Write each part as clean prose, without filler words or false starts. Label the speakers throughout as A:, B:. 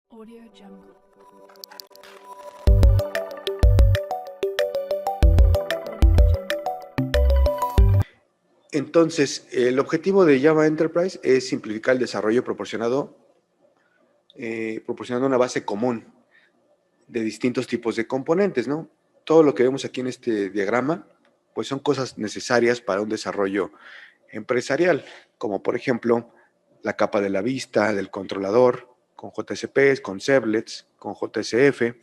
A: Audio Jungle.
B: Entonces, el objetivo de Java Enterprise es simplificar el desarrollo proporcionando una base común de distintos tipos de componentes, ¿no? Todo lo que vemos aquí en este diagrama, pues son cosas necesarias para un desarrollo empresarial, como por ejemplo la capa de la vista, del controlador, con JSPs, con servlets, con JSF,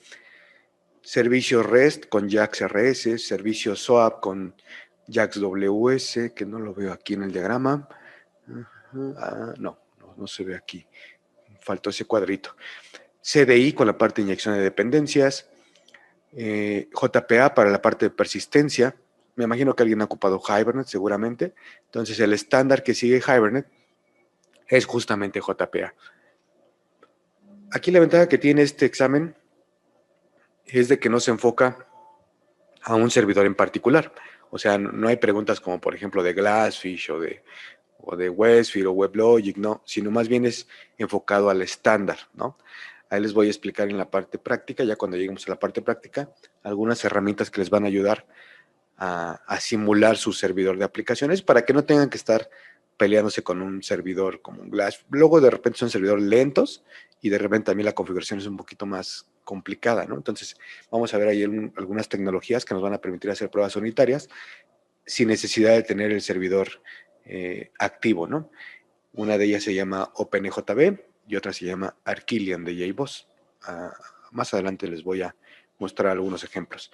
B: servicios REST con JAX RS, servicios SOAP con JAX WS, que no lo veo aquí en el diagrama. No se ve aquí. Faltó ese cuadrito. CDI con la parte de inyección de dependencias. JPA para la parte de persistencia. Me imagino que alguien ha ocupado Hibernate seguramente. Entonces el estándar que sigue Hibernate es justamente JPA. Aquí la ventaja que tiene este examen es de que no se enfoca a un servidor en particular. O sea, no hay preguntas como por ejemplo de Glassfish o de Westfield o WebLogic, no, sino más bien es enfocado al estándar, ¿no? Ahí les voy a explicar en la parte práctica, ya cuando lleguemos a la parte práctica, algunas herramientas que les van a ayudar a simular su servidor de aplicaciones para que no tengan que estar peleándose con un servidor como un Glass. Luego de repente son servidores lentos y de repente también la configuración es un poquito más complicada, ¿no? Entonces vamos a ver ahí algunas tecnologías que nos van a permitir hacer pruebas unitarias sin necesidad de tener el servidor activo, ¿no? Una de ellas se llama OpenEJB y otra se llama Arquillian de JBoss. Más adelante les voy a mostrar algunos ejemplos.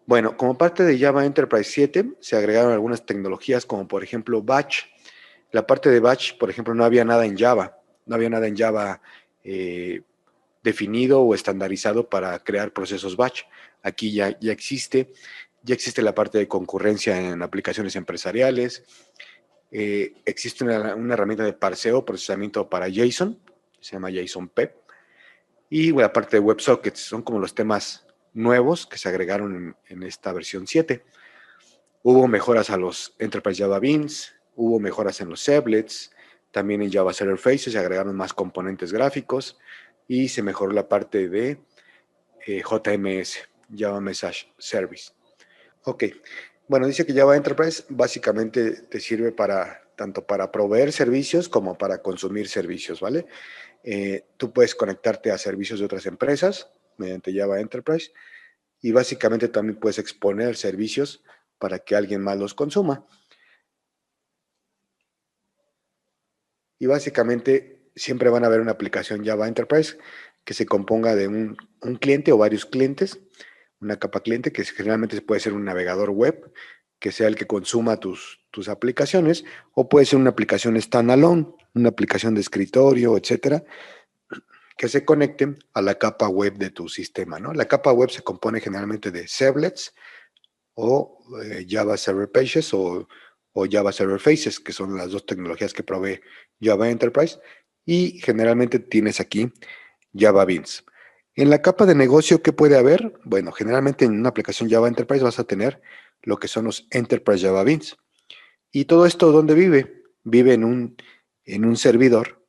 B: Bueno, como parte de Java Enterprise 7 se agregaron algunas tecnologías como por ejemplo Batch. La parte de Batch, por ejemplo, no había nada en Java. No había nada en Java definido o estandarizado para crear procesos Batch. Aquí ya existe la parte de concurrencia en aplicaciones empresariales. Existe una herramienta de parseo, procesamiento para JSON, se llama JSON-PEP. Y la parte de WebSockets, son como los temas nuevos que se agregaron en esta versión 7. Hubo mejoras a los Enterprise Java Beans, hubo mejoras en los servlets, también en Java Server Faces se agregaron más componentes gráficos y se mejoró la parte de JMS, Java Message Service. Ok, bueno, dice que Java Enterprise básicamente te sirve tanto para proveer servicios como para consumir servicios, ¿vale? Tú puedes conectarte a servicios de otras empresas mediante Java Enterprise y básicamente también puedes exponer servicios para que alguien más los consuma. Y básicamente siempre van a haber una aplicación Java Enterprise que se componga de un cliente o varios clientes, una capa cliente que generalmente puede ser un navegador web, que sea el que consuma tus aplicaciones, o puede ser una aplicación standalone, una aplicación de escritorio, etcétera, que se conecten a la capa web de tu sistema, ¿no? La capa web se compone generalmente de servlets o Java Server Pages o Java Server Faces, que son las dos tecnologías que provee Java Enterprise, y generalmente tienes aquí Java Beans. En la capa de negocio, ¿qué puede haber? Bueno, generalmente en una aplicación Java Enterprise vas a tener lo que son los Enterprise Java Beans. ¿Y todo esto dónde vive? Vive en un servidor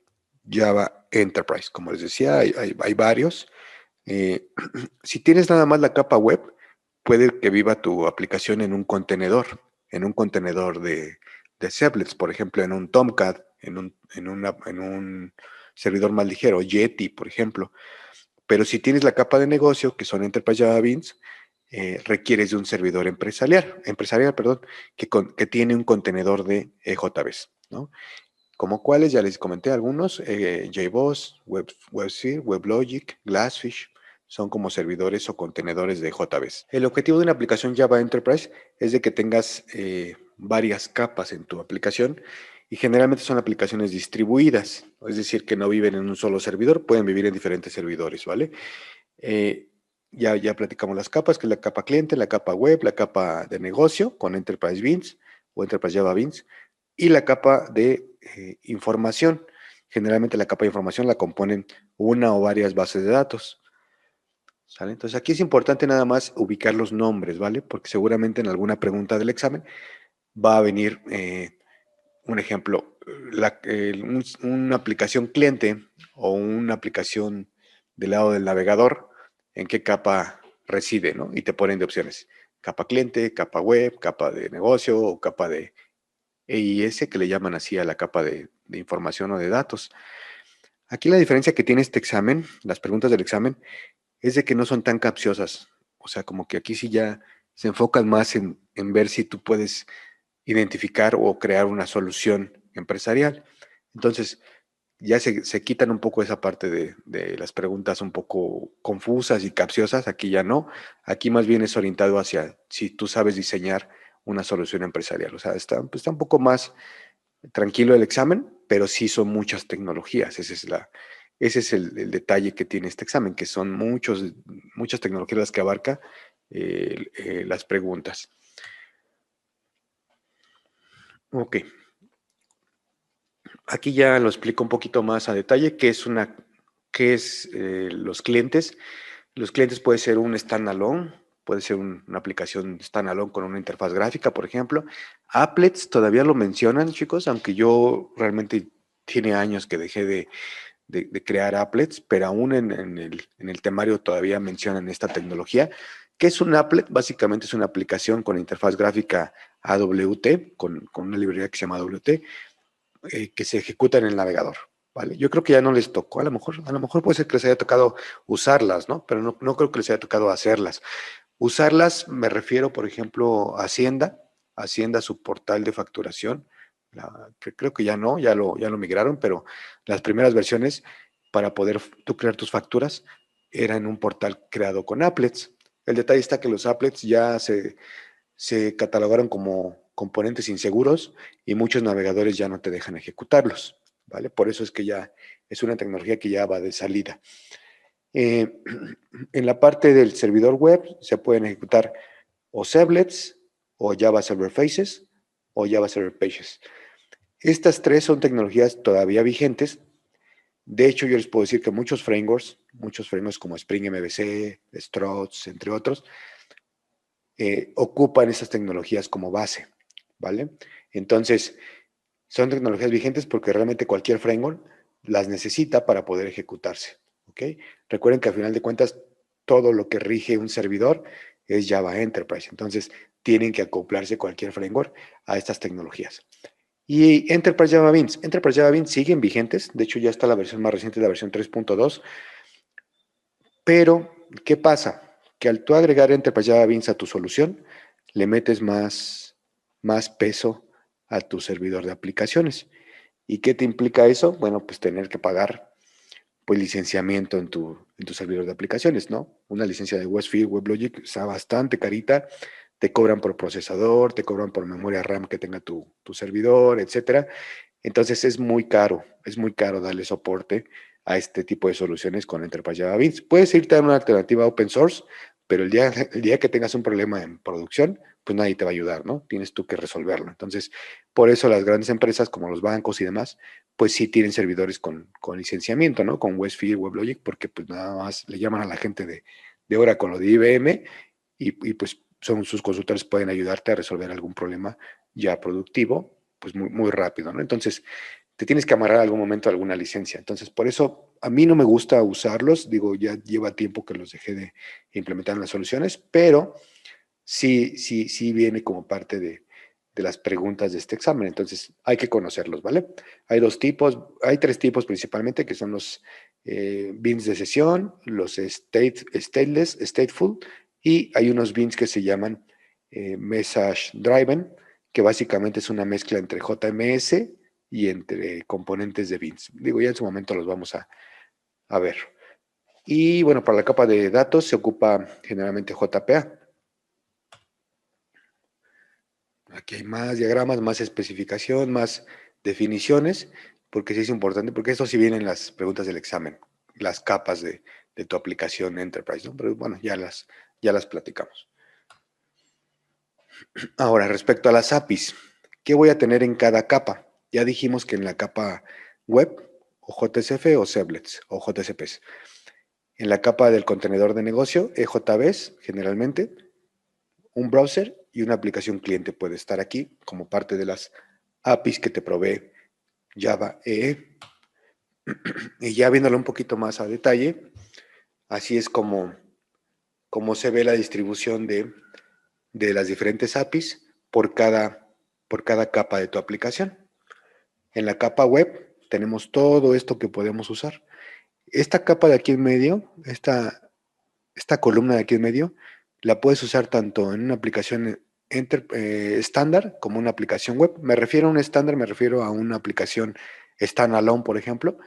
B: Java Enterprise. Como les decía, hay varios. Si tienes nada más la capa web, puede que viva tu aplicación en un contenedor de servlets, por ejemplo, en un Tomcat, en un servidor más ligero, Yeti, por ejemplo. Pero si tienes la capa de negocio, que son Enterprise Java Beans, requieres de un servidor empresarial, perdón, que tiene un contenedor de EJBs, ¿no? Como cuáles, ya les comenté algunos, JBoss, WebSphere, WebLogic, Glassfish, son como servidores o contenedores de JBs. El objetivo de una aplicación Java Enterprise es de que tengas varias capas en tu aplicación y generalmente son aplicaciones distribuidas, es decir, que no viven en un solo servidor, pueden vivir en diferentes servidores, ¿vale? Eh, ya platicamos las capas, que es la capa cliente, la capa web, la capa de negocio con Enterprise Beans o Enterprise Java Beans y la capa de información. Generalmente la capa de información la componen una o varias bases de datos. ¿Sale? Entonces aquí es importante nada más ubicar los nombres, ¿vale? Porque seguramente en alguna pregunta del examen va a venir un ejemplo, una aplicación cliente o una aplicación del lado del navegador en qué capa reside, ¿no? Y te ponen de opciones. Capa cliente, capa web, capa de negocio o capa de EIS, que le llaman así a la capa de información o de datos. Aquí la diferencia que tiene este examen, las preguntas del examen, es de que no son tan capciosas. O sea, como que aquí sí ya se enfocan más en ver si tú puedes identificar o crear una solución empresarial. Entonces, ya se quitan un poco esa parte de las preguntas un poco confusas y capciosas, aquí ya no. Aquí más bien es orientado hacia si tú sabes diseñar una solución empresarial. O sea, está un poco más tranquilo el examen, pero sí son muchas tecnologías. Ese es el detalle que tiene este examen, que son muchas tecnologías las que abarca las preguntas. Ok, aquí ya lo explico un poquito más a detalle, qué es los clientes. Los clientes puede ser un standalone, puede ser una aplicación standalone con una interfaz gráfica, por ejemplo. Applets todavía lo mencionan, chicos, aunque yo realmente tiene años que dejé de crear applets, pero aún en el temario todavía mencionan esta tecnología. ¿Qué es un applet? Básicamente es una aplicación con interfaz gráfica AWT, con una librería que se llama AWT, que se ejecuta en el navegador. ¿Vale? Yo creo que ya no les tocó, a lo mejor puede ser que les haya tocado usarlas, ¿no? Pero no creo que les haya tocado hacerlas. Usarlas me refiero, por ejemplo, a Hacienda, su portal de facturación, que creo que ya no, ya lo migraron, pero las primeras versiones para poder tú crear tus facturas eran un portal creado con applets. El detalle está que los applets ya se catalogaron como componentes inseguros y muchos navegadores ya no te dejan ejecutarlos, ¿vale? Por eso es que ya es una tecnología que ya va de salida. Eh, en la parte del servidor web se pueden ejecutar o servlets, o Java Server Faces, o Java Server Pages. Estas tres son tecnologías todavía vigentes. De hecho, yo les puedo decir que muchos frameworks como Spring MVC, Struts, entre otros, ocupan esas tecnologías como base, ¿vale? Entonces, son tecnologías vigentes porque realmente cualquier framework las necesita para poder ejecutarse, ¿ok? Recuerden que al final de cuentas, todo lo que rige un servidor es Java Enterprise. Entonces, tienen que acoplarse cualquier framework a estas tecnologías. Y Enterprise Java Beans siguen vigentes. De hecho, ya está la versión más reciente, la versión 3.2. Pero, ¿qué pasa? Que al tú agregar Enterprise Java Beans a tu solución, le metes más peso a tu servidor de aplicaciones. ¿Y qué te implica eso? Bueno, pues tener que pagar pues licenciamiento en tu servidor de aplicaciones, ¿no? Una licencia de Westfield, WebLogic está bastante carita, te cobran por procesador, te cobran por memoria RAM que tenga tu servidor, etcétera. Entonces es muy caro darle soporte a este tipo de soluciones con Enterprise Java Beans. Puedes irte a una alternativa open source, pero el día que tengas un problema en producción, pues nadie te va a ayudar, ¿no? Tienes tú que resolverlo. Entonces, por eso las grandes empresas como los bancos y demás, pues sí tienen servidores con licenciamiento, ¿no? Con Westfield, WebLogic, porque pues nada más le llaman a la gente de Oracle o de IBM y pues sus consultores pueden ayudarte a resolver algún problema ya productivo, pues muy rápido, ¿no? Entonces, te tienes que amarrar algún momento a alguna licencia. Entonces, por eso a mí no me gusta usarlos, digo, ya lleva tiempo que los dejé de implementar en las soluciones, pero sí viene como parte de las preguntas de este examen. Entonces, hay que conocerlos, ¿vale? Hay tres tipos principalmente, que son los beans de sesión, los stateless, stateful, y hay unos beans que se llaman message driven, que básicamente es una mezcla entre JMS y entre componentes de beans. Digo, ya en su momento los vamos a ver. Y bueno, para la capa de datos se ocupa generalmente JPA. Aquí hay más diagramas, más especificación, más definiciones, porque sí es importante, porque eso sí vienen las preguntas del examen, las capas de tu aplicación Enterprise, ¿no? Pero bueno, ya las platicamos. Ahora, respecto a las APIs, ¿qué voy a tener en cada capa? Ya dijimos que en la capa web, o JSF o Servlets, o JSPs. En la capa del contenedor de negocio, EJBs, generalmente, un browser y una aplicación cliente puede estar aquí como parte de las APIs que te provee Java EE. Y ya viéndolo un poquito más a detalle, Así es como se ve la distribución de las diferentes APIs por cada capa de tu aplicación. En la capa web tenemos todo esto que podemos usar. Esta capa de aquí en medio, esta columna de aquí en medio, la puedes usar tanto en una aplicación estándar como una aplicación web. Me refiero a un estándar, me refiero a una aplicación standalone, por ejemplo.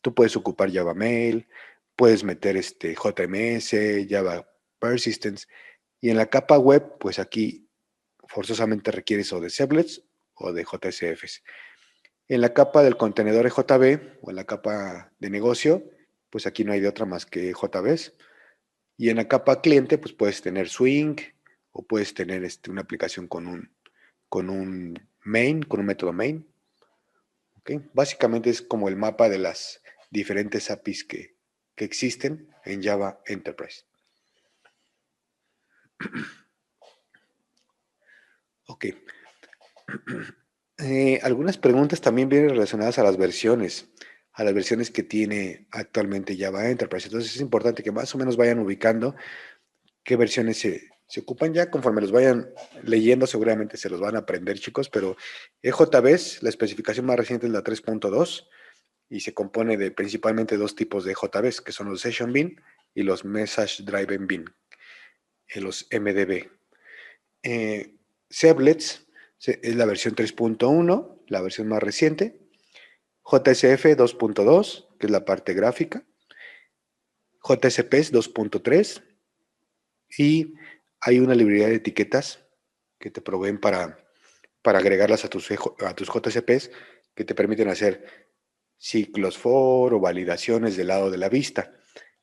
B: Tú puedes ocupar Java Mail, puedes meter JMS, Java Persistence. Y en la capa web, pues aquí forzosamente requieres o de servlets o de JSFs. En la capa del contenedor JB o en la capa de negocio, pues aquí no hay de otra más que JBs. Y en la capa cliente, pues puedes tener Swing o puedes tener una aplicación con un main, con un método main. ¿Okay? Básicamente es como el mapa de las diferentes APIs que existen en Java Enterprise. Ok. Algunas preguntas también vienen relacionadas a las versiones que tiene actualmente Java Enterprise. Entonces es importante que más o menos vayan ubicando qué versiones se ocupan ya. Conforme los vayan leyendo, seguramente se los van a aprender, chicos, pero EJBs, la especificación más reciente es la 3.2 y se compone de principalmente dos tipos de EJBs, que son los Session Bean y los Message Driven Bean, los MDB. Servlets es la versión 3.1, la versión más reciente. JSF 2.2, que es la parte gráfica. JSPs 2.3 y hay una librería de etiquetas que te proveen para agregarlas a tus JCPs que te permiten hacer ciclos for o validaciones del lado de la vista.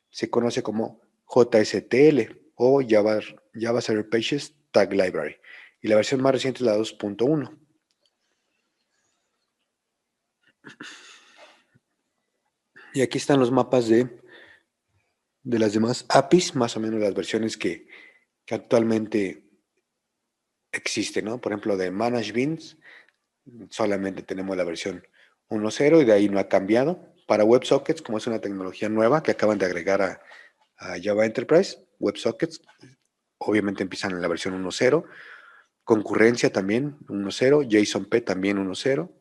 B: Se conoce como JSTL o Java Server Pages Tag Library. Y la versión más reciente es la 2.1. Y aquí están los mapas de las demás APIs, más o menos las versiones que actualmente existen, ¿no? Por ejemplo, de Manage Beans, solamente tenemos la versión 1.0 y de ahí no ha cambiado. Para WebSockets, como es una tecnología nueva que acaban de agregar a Java Enterprise, WebSockets obviamente empiezan en la versión 1.0. Concurrencia también 1.0, JSONP también 1.0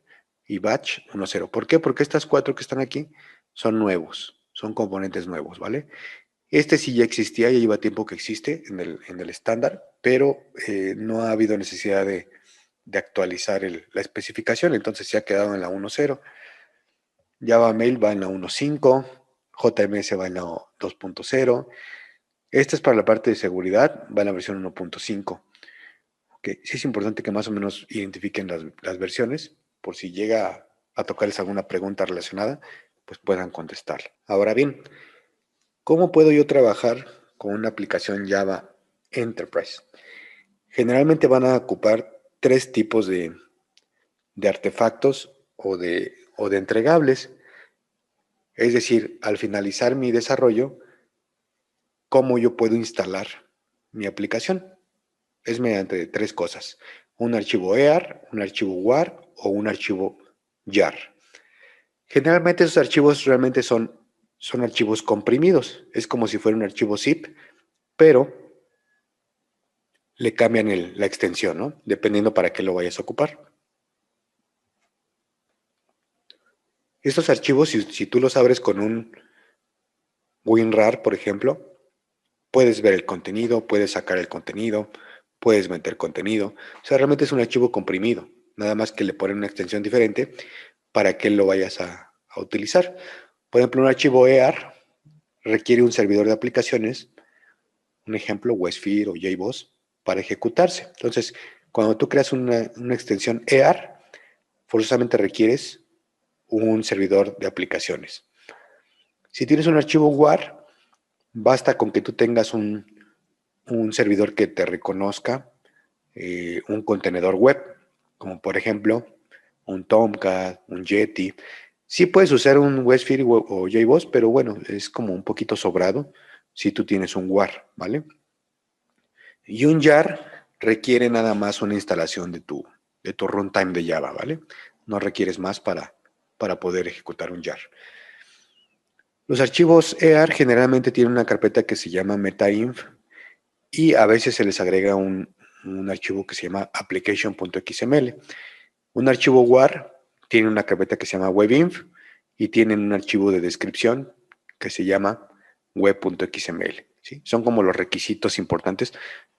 B: y Batch 1.0. ¿Por qué? Porque estas cuatro que están aquí son nuevos, son componentes nuevos, ¿vale? Este sí ya existía, ya lleva tiempo que existe en el estándar, pero no ha habido necesidad de actualizar la especificación, entonces se ha quedado en la 1.0. Java Mail va en la 1.5, JMS va en la 2.0. Esta es para la parte de seguridad, va en la versión 1.5. Okay. Sí es importante que más o menos identifiquen las versiones, por si llega a tocarles alguna pregunta relacionada, pues puedan contestar. Ahora bien, ¿cómo puedo yo trabajar con una aplicación Java Enterprise? Generalmente van a ocupar tres tipos de artefactos o de entregables. Es decir, al finalizar mi desarrollo, ¿cómo yo puedo instalar mi aplicación? Es mediante tres cosas: un archivo EAR, un archivo WAR o un archivo JAR. Generalmente esos archivos realmente son archivos comprimidos. Es como si fuera un archivo zip, pero le cambian la extensión, ¿no? Dependiendo para qué lo vayas a ocupar. Estos archivos, si tú los abres con un WinRAR, por ejemplo, puedes ver el contenido, puedes sacar el contenido, puedes meter contenido. O sea, realmente es un archivo comprimido, nada más que le ponen una extensión diferente para que lo vayas a utilizar. Por ejemplo, un archivo EAR requiere un servidor de aplicaciones, un ejemplo, WebSphere o JBoss, para ejecutarse. Entonces, cuando tú creas una extensión EAR, forzosamente requieres un servidor de aplicaciones. Si tienes un archivo WAR, basta con que tú tengas un servidor que te reconozca un contenedor web, como por ejemplo un Tomcat, un Yeti. Sí puedes usar un WebSphere o JBoss, pero bueno, es como un poquito sobrado si tú tienes un WAR, ¿vale? Y un JAR requiere nada más una instalación de tu runtime de Java, ¿vale? No requieres más para poder ejecutar un JAR. Los archivos EAR generalmente tienen una carpeta que se llama metainf y a veces se les agrega un archivo que se llama application.xml. Un archivo WAR tiene una carpeta que se llama webinf y tienen un archivo de descripción que se llama web.xml. ¿Sí? Son como los requisitos importantes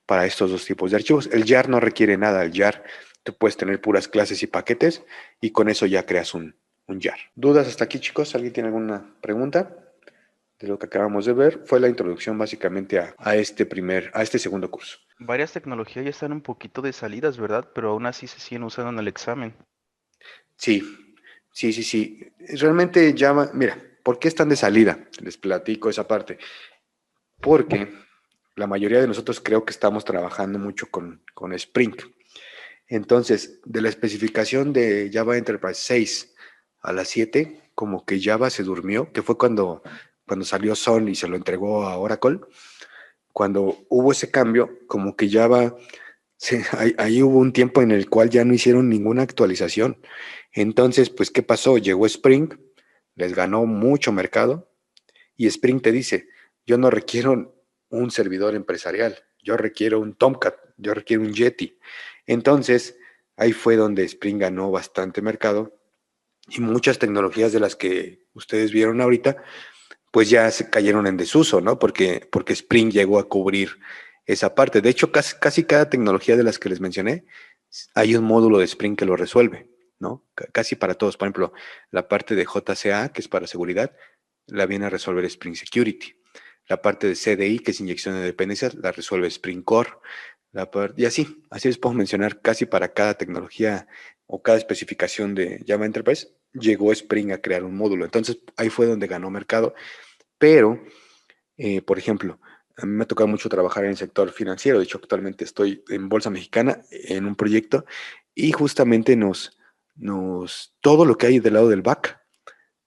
B: para estos dos tipos de archivos. El YAR no requiere nada. El YAR, tú puedes tener puras clases y paquetes y con eso ya creas un YAR. ¿Dudas hasta aquí, chicos? ¿Alguien tiene alguna pregunta? De lo que acabamos de ver fue la introducción básicamente a este segundo curso.
A: Varias tecnologías ya están un poquito de salidas, ¿verdad? Pero aún así se siguen usando en el examen.
B: Sí, sí. Realmente llama, mira, ¿por qué están de salida? Les platico esa parte. Porque la mayoría de nosotros creo que estamos trabajando mucho con Spring. Entonces, de la especificación de Java Enterprise 6 a la 7, como que Java se durmió, que fue cuando salió Sun y se lo entregó a Oracle. Cuando hubo ese cambio, como que Java, ahí hubo un tiempo en el cual ya no hicieron ninguna actualización. Entonces, pues, ¿qué pasó? Llegó Spring, les ganó mucho mercado y Spring te dice, yo no requiero un servidor empresarial, yo requiero un Tomcat, yo requiero un Yeti. Entonces, ahí fue donde Spring ganó bastante mercado y muchas tecnologías de las que ustedes vieron ahorita, pues ya se cayeron en desuso, ¿no? Porque Spring llegó a cubrir esa parte. De hecho, casi cada tecnología de las que les mencioné, hay un módulo de Spring que lo resuelve, ¿no? Casi para todos. Por ejemplo, la parte de JCA, que es para seguridad, la viene a resolver Spring Security. La parte de CDI, que es inyección de dependencias, la resuelve Spring Core. Y así les puedo mencionar casi para cada tecnología o cada especificación de Java Enterprise, llegó Spring a crear un módulo. Entonces ahí fue donde ganó mercado. Pero, por ejemplo, a mí me ha tocado mucho trabajar en el sector financiero. De hecho, actualmente estoy en Bolsa Mexicana en un proyecto y justamente todo lo que hay del lado del back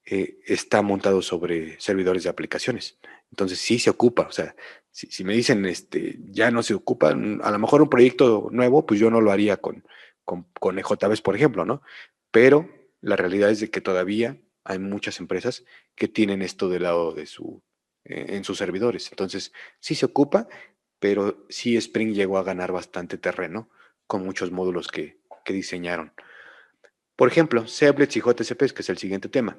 B: está montado sobre servidores de aplicaciones. Entonces sí se ocupa, o sea, si me dicen ya no se ocupa, a lo mejor un proyecto nuevo, pues yo no lo haría con EJBs, por ejemplo, ¿no? Pero la realidad es de que todavía hay muchas empresas que tienen esto del lado en sus servidores. Entonces sí se ocupa, pero sí Spring llegó a ganar bastante terreno con muchos módulos que diseñaron. Por ejemplo, Servlets y JCPs, que es el siguiente tema.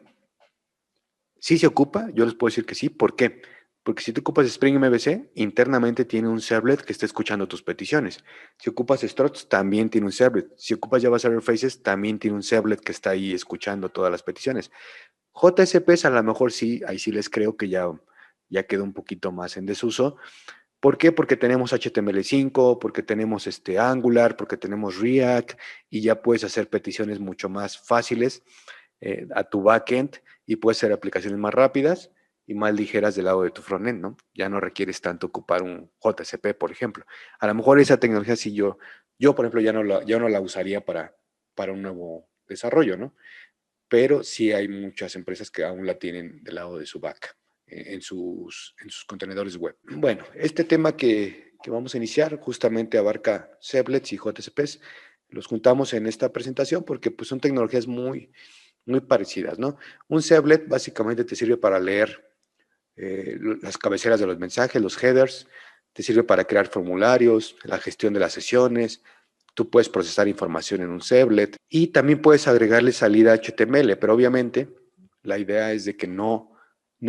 B: Sí se ocupa, yo les puedo decir que sí. ¿Por qué? Porque si tú ocupas Spring MVC, internamente tiene un servlet que está escuchando tus peticiones. Si ocupas Struts, también tiene un servlet. Si ocupas Java Server Faces, también tiene un servlet que está ahí escuchando todas las peticiones. JSPs a lo mejor sí, ahí sí les creo que ya quedó un poquito más en desuso. ¿Por qué? Porque tenemos HTML5, porque tenemos Angular, porque tenemos React y ya puedes hacer peticiones mucho más fáciles a tu backend y puedes hacer aplicaciones más rápidas y más ligeras del lado de tu frontend, ¿no? Ya no requieres tanto ocupar un JCP, por ejemplo. A lo mejor esa tecnología sí yo por ejemplo, ya no la usaría para un nuevo desarrollo, ¿no? Pero sí hay muchas empresas que aún la tienen del lado de su back, en sus contenedores web. Bueno, este tema que vamos a iniciar justamente abarca servlets y JCPs. Los juntamos en esta presentación porque pues, son tecnologías muy parecidas, ¿no? Un servlet básicamente te sirve para leer las cabeceras de los mensajes, los headers, te sirve para crear formularios, la gestión de las sesiones, tú puedes procesar información en un servlet y también puedes agregarle salida HTML, pero obviamente la idea es de que no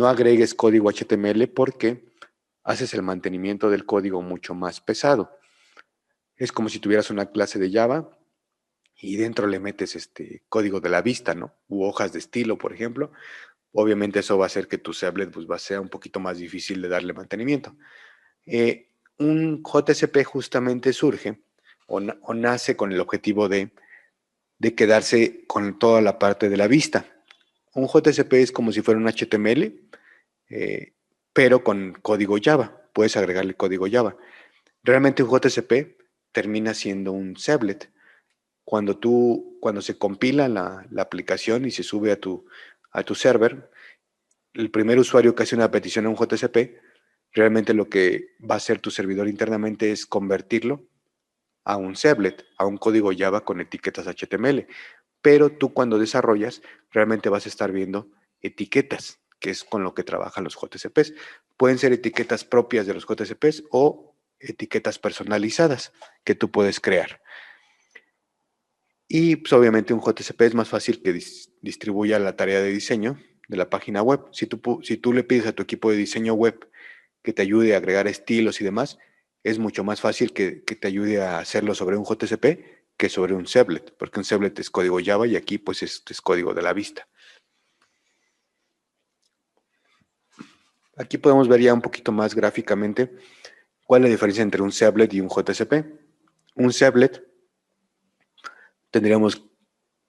B: agregues código HTML porque haces el mantenimiento del código mucho más pesado. Es como si tuvieras una clase de Java y dentro le metes código de la vista, ¿no? U hojas de estilo, por ejemplo. Obviamente eso va a hacer que tu servlet pues, sea un poquito más difícil de darle mantenimiento. Un JSP justamente surge o nace con el objetivo de quedarse con toda la parte de la vista. Un JSP es como si fuera un HTML, eh, pero con código Java. Puedes agregarle código Java. Realmente un JSP termina siendo un servlet. Cuando se compila la aplicación y se sube a tu server, el primer usuario que hace una petición a un JCP, realmente lo que va a hacer tu servidor internamente es convertirlo a un servlet, a un código Java con etiquetas HTML. Pero tú cuando desarrollas, realmente vas a estar viendo etiquetas. que es con lo que trabajan los JCPs. Pueden ser etiquetas propias de los JCPs o etiquetas personalizadas que tú puedes crear. Y pues, obviamente un JCP es más fácil que distribuya la tarea de diseño de la página web. Si tú le pides a tu equipo de diseño web que te ayude a agregar estilos y demás, es mucho más fácil que te ayude a hacerlo sobre un JCP que sobre un Servlet, porque un Servlet es código Java y aquí pues es código de la vista. Aquí podemos ver ya un poquito más gráficamente cuál es la diferencia entre un Servlet y un JCP. Un Servlet tendríamos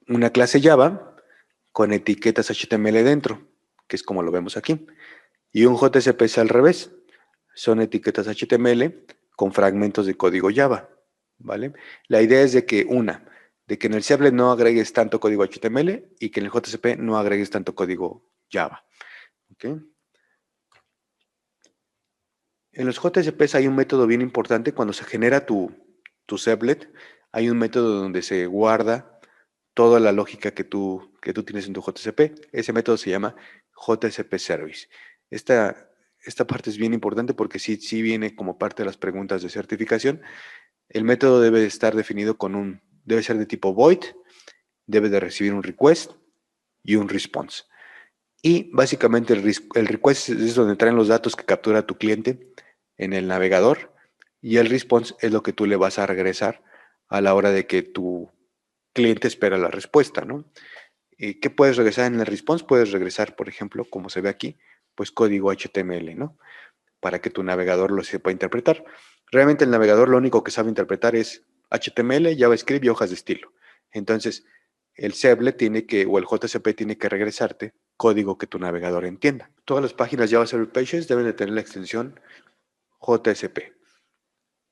B: una clase Java con etiquetas HTML dentro, que es como lo vemos aquí. Y un JCP es al revés. Son etiquetas HTML con fragmentos de código Java, ¿vale? La idea es de que en el Servlet no agregues tanto código HTML y que en el JCP no agregues tanto código Java, ¿ok? En los JCPs hay un método bien importante. Cuando se genera tu Servlet, hay un método donde se guarda toda la lógica que tú tienes en tu JCP. Ese método se llama JCP Service. Esta parte es bien importante porque sí viene como parte de las preguntas de certificación. El método debe estar definido debe ser de tipo void, debe de recibir un request y un response. Y básicamente el request es donde traen los datos que captura tu cliente en el navegador y el response es lo que tú le vas a regresar a la hora de que tu cliente espera la respuesta, ¿no? ¿Qué puedes regresar en el response? Puedes regresar, por ejemplo, como se ve aquí, pues código HTML, ¿no? Para que tu navegador lo sepa interpretar. Realmente el navegador lo único que sabe interpretar es HTML, JavaScript y hojas de estilo. Entonces, el Servlet o el JCP tiene que regresarte código que tu navegador entienda. Todas las páginas Java Server Pages deben de tener la extensión JSP.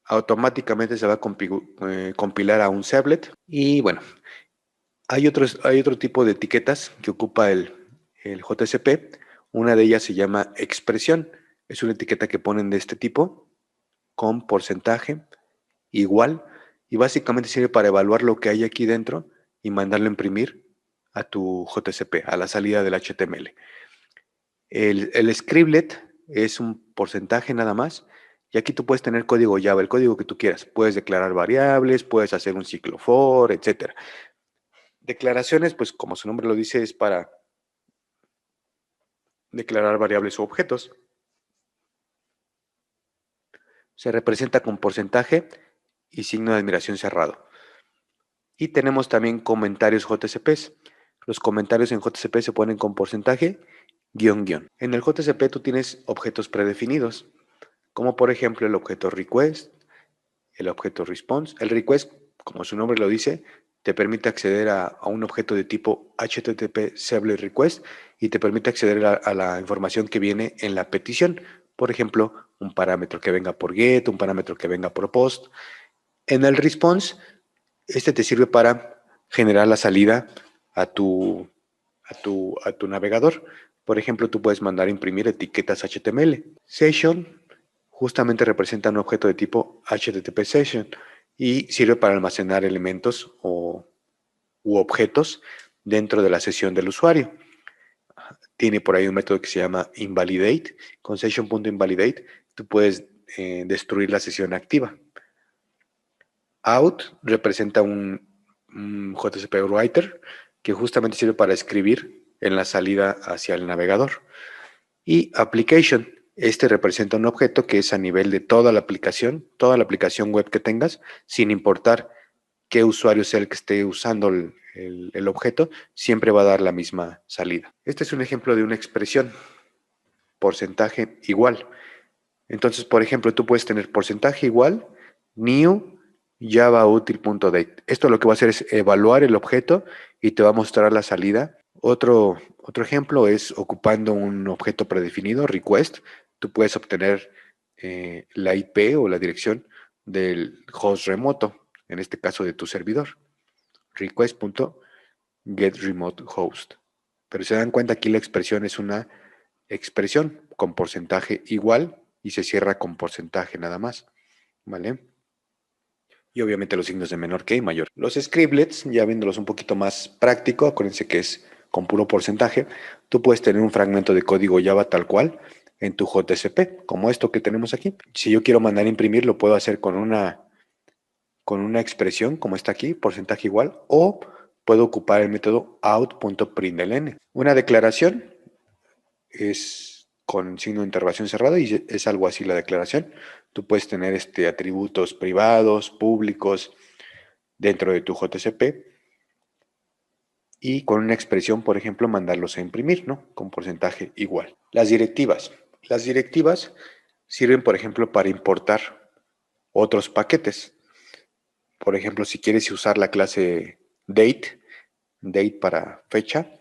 B: Automáticamente se va a compilar a un Servlet. Y bueno, hay otro tipo de etiquetas que ocupa el JCP. Una de ellas se llama expresión. Es una etiqueta que ponen de este tipo, con porcentaje, igual, y básicamente sirve para evaluar lo que hay aquí dentro y mandarlo a imprimir a tu JCP, a la salida del HTML. El scriptlet es un porcentaje nada más, y aquí tú puedes tener código Java, el código que tú quieras. Puedes declarar variables, puedes hacer un ciclo for, etc. Declaraciones, pues como su nombre lo dice, es para declarar variables o objetos. Se representa con porcentaje y signo de admiración cerrado. Y tenemos también comentarios JCPs. Los comentarios en JCP se ponen con porcentaje, guión, guión. En el JCP tú tienes objetos predefinidos, como por ejemplo el objeto request, el objeto response. El request, como su nombre lo dice, te permite acceder a un objeto de tipo HTTP Servlet Request y te permite acceder a la información que viene en la petición. Por ejemplo, un parámetro que venga por get, un parámetro que venga por post. En el response, este te sirve para generar la salida a tu navegador. Por ejemplo, tú puedes mandar a imprimir etiquetas HTML. Session justamente representa un objeto de tipo HTTP Session y sirve para almacenar elementos u objetos dentro de la sesión del usuario. Tiene por ahí un método que se llama invalidate. Con session.invalidate tú puedes destruir la sesión activa. Out representa un JCP writer que justamente sirve para escribir en la salida hacia el navegador. Y application, este representa un objeto que es a nivel de toda la aplicación web que tengas, sin importar qué usuario sea el que esté usando el objeto, siempre va a dar la misma salida. Este es un ejemplo de una expresión, porcentaje igual. Entonces, por ejemplo, tú puedes tener porcentaje igual, new javautil.date. Esto lo que va a hacer es evaluar el objeto y te va a mostrar la salida. Otro ejemplo es ocupando un objeto predefinido, request. Tú puedes obtener la IP o la dirección del host remoto, en este caso de tu servidor. Request.getRemoteHost. Pero se dan cuenta, aquí la expresión es una expresión con porcentaje igual y se cierra con porcentaje nada más, ¿vale? Y obviamente los signos de menor que y mayor. Los scriptlets, ya viéndolos un poquito más práctico, acuérdense que es con puro porcentaje, tú puedes tener un fragmento de código Java tal cual en tu JSP, como esto que tenemos aquí. Si yo quiero mandar a imprimir, lo puedo hacer con una expresión como está aquí, porcentaje igual, o puedo ocupar el método out.println. Una declaración es con signo de interrogación cerrado y es algo así la declaración. Tú puedes tener atributos privados, públicos dentro de tu JCP y con una expresión, por ejemplo, mandarlos a imprimir, ¿no? Con porcentaje igual. Las directivas. Las directivas sirven, por ejemplo, para importar otros paquetes. Por ejemplo, si quieres usar la clase date para fecha,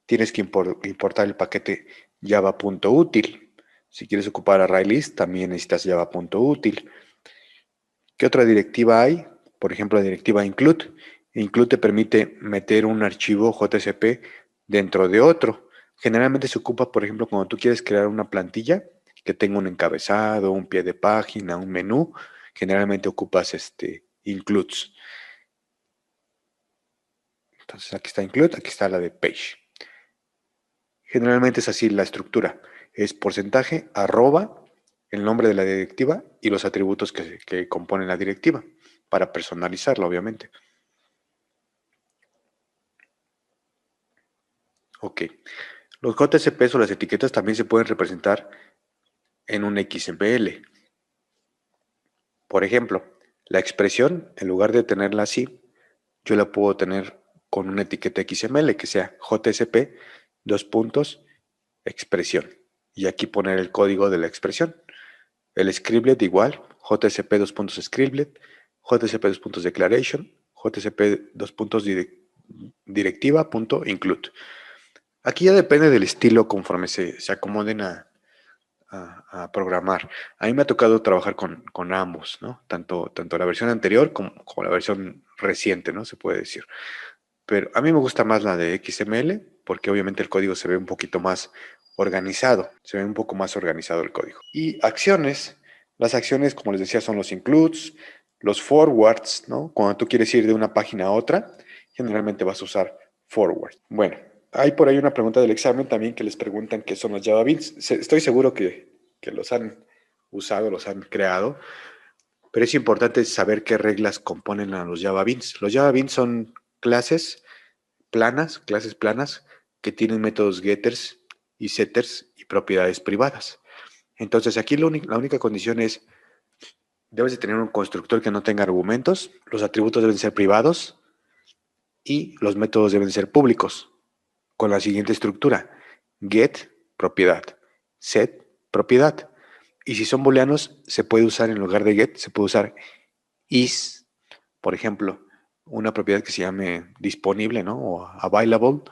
B: tienes que importar el paquete java.util. Si quieres ocupar ArrayList, también necesitas java.util. ¿Qué otra directiva hay? Por ejemplo, la directiva include. Include te permite meter un archivo JSP dentro de otro. Generalmente se ocupa, por ejemplo, cuando tú quieres crear una plantilla que tenga un encabezado, un pie de página, un menú. Generalmente ocupas includes. Entonces aquí está include, aquí está la de page. Generalmente es así la estructura. Es porcentaje, arroba, el nombre de la directiva y los atributos que componen la directiva, para personalizarla, obviamente. Ok. Los JSPs o las etiquetas también se pueden representar en un XML. Por ejemplo, la expresión, en lugar de tenerla así, yo la puedo tener con una etiqueta XML que sea JSP, dos puntos, expresión. Y aquí poner el código de la expresión. El scriptlet igual, JSP dos puntos scriptlet, JSP dos puntos declaration, JSP dos puntos directiva punto include. Aquí ya depende del estilo conforme se acomoden a programar. A mí me ha tocado trabajar con ambos, ¿no? Tanto la versión anterior como la versión reciente, ¿no? Se puede decir. Pero a mí me gusta más la de XML porque obviamente el código se ve un poquito más organizado, se ve un poco más organizado el código. Y acciones, las acciones, como les decía, son los includes, los forwards, ¿no? Cuando tú quieres ir de una página a otra, generalmente vas a usar forward. Bueno, hay por ahí una pregunta del examen también que les preguntan qué son los Java Beans. Estoy seguro que los han usado, los han creado, pero es importante saber qué reglas componen a los Java Beans. Los Java Beans son clases planas que tienen métodos getters y setters y propiedades privadas. Entonces aquí la única condición es, debes de tener un constructor que no tenga argumentos, los atributos deben ser privados y los métodos deben ser públicos, con la siguiente estructura: get, propiedad; set, propiedad. Y si son booleanos, se puede usar en lugar de get, se puede usar is, por ejemplo, una propiedad que se llame disponible, ¿no? O available,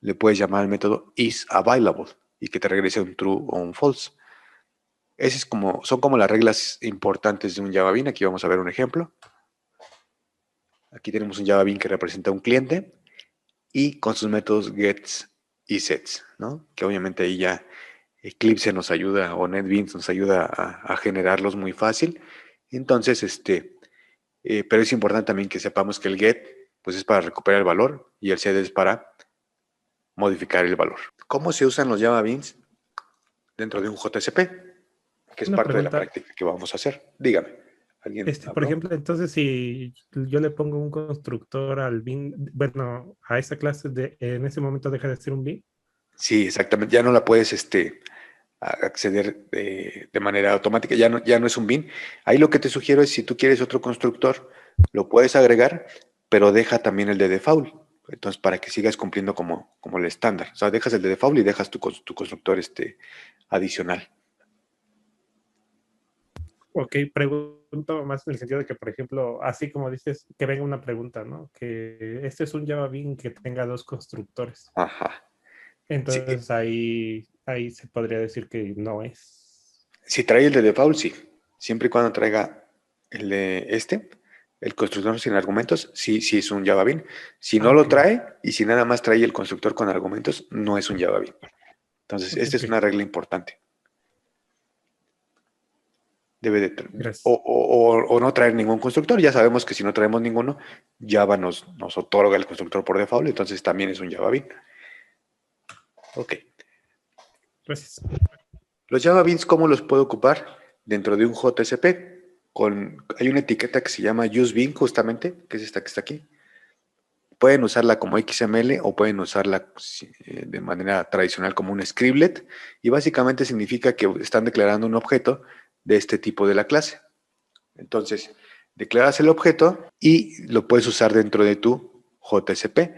B: le puedes llamar al método is available y que te regrese un true o un false. Son como las reglas importantes de un Java Bean. Aquí vamos a ver un ejemplo. Aquí tenemos un Java Bean que representa un cliente y con sus métodos gets y sets, ¿no? Que obviamente ahí ya Eclipse nos ayuda o NetBeans nos ayuda a generarlos muy fácil. Entonces, pero es importante también que sepamos que el get pues es para recuperar el valor y el set es para modificar el valor. ¿Cómo se usan los Java Beans dentro de un JSP? Que es
C: Una
B: parte de la
C: pregunta,
B: práctica que vamos a hacer. Dígame, ¿alguien
C: por
B: habló?
C: ejemplo, entonces si yo le pongo un constructor al bin, bueno, a esa clase en ese momento deja de ser un bin.
B: Sí, exactamente. Ya no la puedes acceder de manera automática. Ya no es un bin. Ahí lo que te sugiero es, si tú quieres otro constructor, lo puedes agregar, pero deja también el de default. Entonces, para que sigas cumpliendo como el estándar. O sea, dejas el de default y dejas tu constructor adicional.
C: Ok, pregunto más en el sentido de que, por ejemplo, así como dices, que venga una pregunta, ¿no? Que este es un Java Bean que tenga dos constructores.
B: Ajá. Sí,
C: Entonces ahí se podría decir que no es.
B: si trae el de default, sí. Siempre y cuando traiga el de el constructor sin argumentos, sí, sí es un Java Bean. Si no
C: Ah,
B: lo
C: ok,
B: trae y si nada más trae el constructor con argumentos, no es un Java Bean. Entonces,
C: ok,
B: esta es
C: ok.
B: una regla importante. Debe de
C: Gracias.
B: o no traer ningún constructor. Ya sabemos que si no traemos ninguno, Java nos otorga el constructor por default, entonces también es un Java Bean. Ok.
C: Gracias.
B: Los Java Beans, ¿cómo los puedo ocupar? Dentro de un JSP. Hay una etiqueta que se llama useBean, justamente, que es esta que está aquí. Pueden usarla como XML o pueden usarla de manera tradicional como un scriptlet. Y básicamente significa que están declarando un objeto de este tipo de la clase. Entonces, declaras el objeto y lo puedes usar dentro de tu JSP.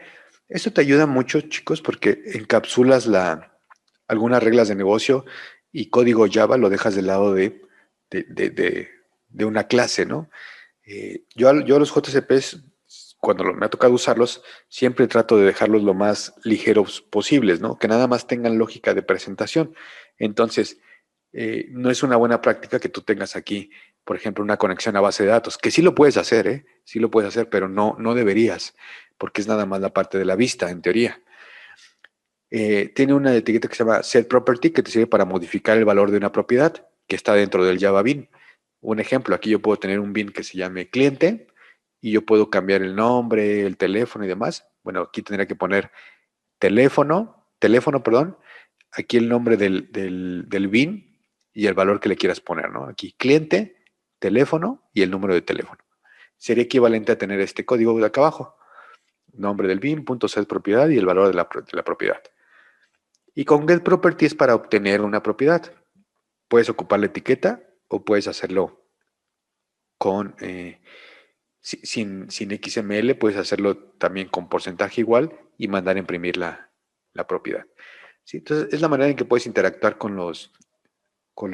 B: Esto te ayuda mucho, chicos, porque encapsulas algunas reglas de negocio y código Java lo dejas del lado de una clase, ¿no? Yo los JCPs, cuando me ha tocado usarlos, siempre trato de dejarlos lo más ligeros posibles, ¿no? Que nada más tengan lógica de presentación. Entonces, no es una buena práctica que tú tengas aquí, por ejemplo, una conexión a base de datos, que sí lo puedes hacer, ¿eh? Sí lo puedes hacer, pero no deberías, porque es nada más la parte de la vista, en teoría. Tiene una etiqueta que se llama setProperty, que te sirve para modificar el valor de una propiedad que está dentro del Java Bean. Un ejemplo, aquí yo puedo tener un Bean que se llame cliente y yo puedo cambiar el nombre, el teléfono y demás. Bueno, aquí tendría que poner teléfono, perdón, aquí el nombre del Bean y el valor que le quieras poner, ¿no? Aquí cliente, teléfono y el número de teléfono. Sería equivalente a tener este código de acá abajo. Nombre del Bean, punto set propiedad y el valor de la propiedad. Y con getProperty es para obtener una propiedad. Puedes ocupar la etiqueta o puedes hacerlo con sin XML, puedes hacerlo también con porcentaje igual y mandar a imprimir la propiedad. ¿Sí? Entonces, es la manera en que puedes interactuar con los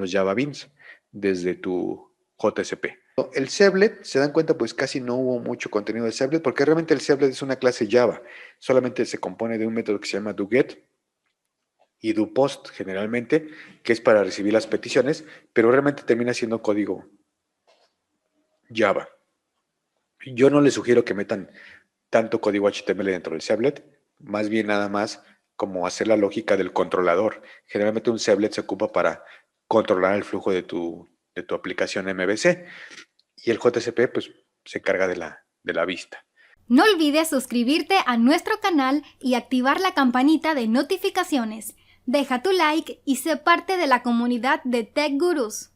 B: Java Beans desde tu JSP. El Servlet, se dan cuenta, pues casi no hubo mucho contenido de Servlet porque realmente el Servlet es una clase Java. Solamente se compone de un método que se llama doGet y doPost generalmente, que es para recibir las peticiones, pero realmente termina siendo código Java. Yo no les sugiero que metan tanto código HTML dentro del Servlet, más bien nada más como hacer la lógica del controlador. Generalmente un Servlet se ocupa para controlar el flujo de tu aplicación MVC y el JSP pues se encarga de la vista.
D: No olvides suscribirte a nuestro canal y activar la campanita de notificaciones. Deja tu like y sé parte de la comunidad de Tech Gurus.